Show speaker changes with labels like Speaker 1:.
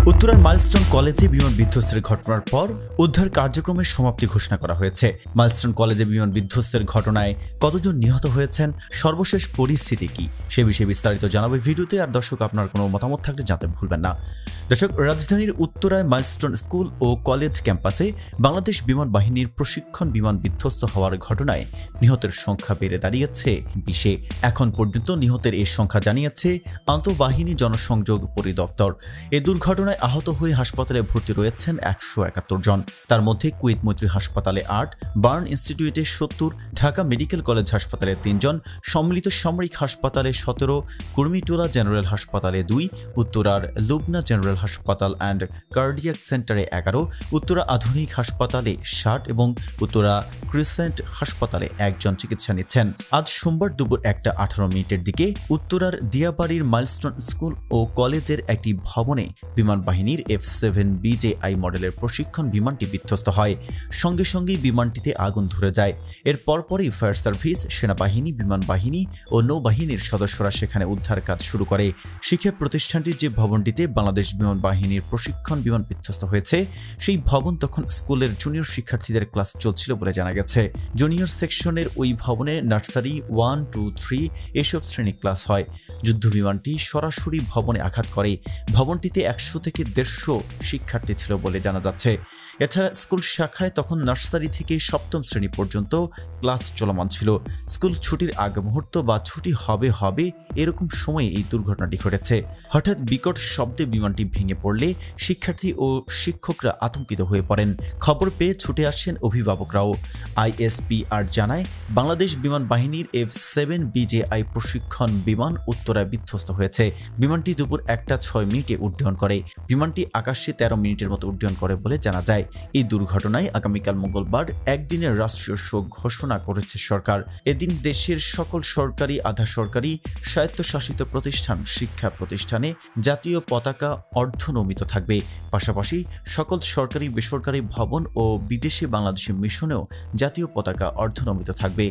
Speaker 1: উত্তরার মাইলস্টোন কলেজে বিমান বিধ্বস্তের ঘটনার পর উদ্ধার কার্যক্রমের সমাপ্তি ঘোষণা করা হয়েছে। মাইলস্টোন কলেজে বিমান বিধ্বস্তের ঘটনায় কতজন নিহত হয়েছেন, সর্বশেষ পরিস্থিতি কি, সে বিষয়ে বিস্তারিত জানাবে ভিডিওতে। আর দর্শক, আপনার কোনো মতামত থাকলে জানাতে ভুলবেন না। দর্শক, রাজধানীর উত্তরায় মাইলস্টোন স্কুল ও কলেজ ক্যাম্পাসে বাংলাদেশ বিমান বাহিনীর প্রশিক্ষণ বিমান বিধ্বস্ত হওয়ার ঘটনায় নিহতের সংখ্যা বেড়ে দাঁড়িয়েছে 20-এ। এখন পর্যন্ত নিহতের এই সংখ্যা জানিয়েছে আন্তঃবাহিনী জনসংযোগ পরিদপ্তর। এই দুর্ঘটনায় আহত হয়ে হাসপাতালে ভর্তি রয়েছেন 171 জন। তার মধ্যে কুয়েত মৈত্রী হাসপাতালে 8, বার্ন ইনস্টিটিউটে 70, ঢাকা মেডিকেল কলেজ হাসপাতালে 3 জন, সম্মিলিত সামরিক হাসপাতালে 17, কুর্মিটোলা জেনারেল হাসপাতালে 2, উত্তরার লুবনা জেনারেল হাসপাতাল অ্যান্ড কার্ডিয়াক সেন্টারে 11, উত্তরা আধুনিক হাসপাতালে 60 এবং উত্তরা ক্রিসেন্ট হাসপাতালে 1 জন চিকিৎসা নিচ্ছেন। আজ সোমবার দুপুর 1:18 দিকে উত্তরার দিয়াবাড়ির মাইলস্টোন স্কুল ও কলেজের একটি ভবনে বিমান বাহিনীর F-7BJI মডেলের প্রশিক্ষণ বিমানটি বিধ্বস্ত হয়। সঙ্গে সঙ্গেই বিমানটিতে আগুন ধরে যায়। এর পরপরই ফায়ার সার্ভিস, সেনাবাহিনী, বিমান বাহিনী ও নৌবাহিনীর সদস্যরা সেখানে উদ্ধার কাজ শুরু করে। শিক্ষা প্রতিষ্ঠানটির যে ভবনটিতে বাংলাদেশ বিমান বাহিনীর প্রশিক্ষণ বিমান বিধ্বস্ত হয়েছে, সেই ভবন তখন স্কুলের জুনিয়র শিক্ষার্থীদের ক্লাস চলছিল বলে জানা গেছে। জুনিয়র সেকশনের ওই ভবনে নার্সারি 1, 2, 3 এসব শ্রেণী ক্লাস হয়। যুদ্ধ বিমানটি সরাসরি ভবনে আঘাত করে। ভবনটিতে 100 থেকে 150 শিক্ষার্থী ছিল বলে জানা যাচ্ছে। এছাড়া স্কুল শাখায় তখন নার্সারি থেকে 7ম শ্রেণী পর্যন্ত ক্লাস চলমান ছিল। স্কুল ছুটির আগ মুহূর্ত বা ছুটি হবে এরকম সময়ে এই দুর্ঘটনাটি ঘটেছে। হঠাৎ বিকট শব্দে বিমানটি ভেঙে পড়লে শিক্ষার্থী ও শিক্ষকরা আতঙ্কিত হয়ে পড়েন। খবর পেয়ে ছুটে আসেন অভিভাবকরাও। ISPR জানায়, বাংলাদেশ বিমান বাহিনীর F-7BJI প্রশিক্ষণ বিমান উত্তরায় বিধ্বস্ত হয়েছে। বিমানটি দুপুর 1:06 উড্ডয়ন করে। বিমানটি আকাশে 13 মিনিটের মতো উড্ডয়ন করে বলে জানা যায়। এই দুর্ঘটনায় আগামীকাল মঙ্গলবার একদিনের রাষ্ট্রীয় শোক ঘোষণা করেছে সরকার। এদিন দেশের সকল সরকারি, আধা সরকারি, স্বায়ত্তশাসিত প্রতিষ্ঠান, শিক্ষা প্রতিষ্ঠানে জাতীয় পতাকা অর্ধনমিত থাকবে। পাশাপাশি সকল সরকারি, বেসরকারি ভবন ও বিদেশে বাংলাদেশি মিশনেও জাতীয় পতাকা অর্ধনমিত থাকবে।